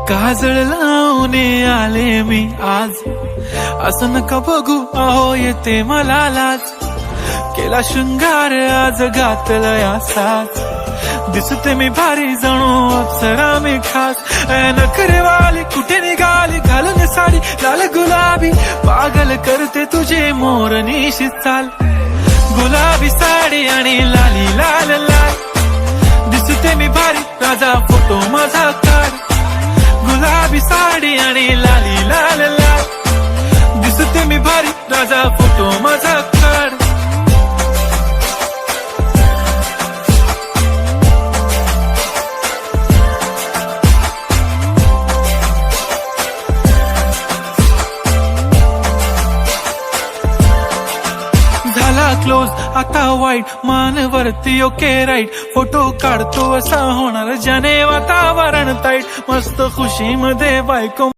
काजळ लावून आले मी आज, असं नका बघू अहो येते मला लाज. केला शृंगार आज घातलं असाच, दिसते मी भारी जणू अप्सरा मी खास. नखरेवाली कुठे निघाली घालून साडी लाल गुलाबी, पागल करते तुझे मोरनीशी चाल. गुलाबी साडी आणि लाली लाल लाल, दिसते मी भारी राजा फोटो माझा काढ. गुलाबी साडी आणि लाली लाल लाल, दिसते मी भारी राजा फोटो माझा काढ. झाला क्लोज आता वाईट, मानवरती ओके राईट. फोटो काढतो असा होणार ज्याने वातावरण ताईट. मस्त खुशी मध्ये बायको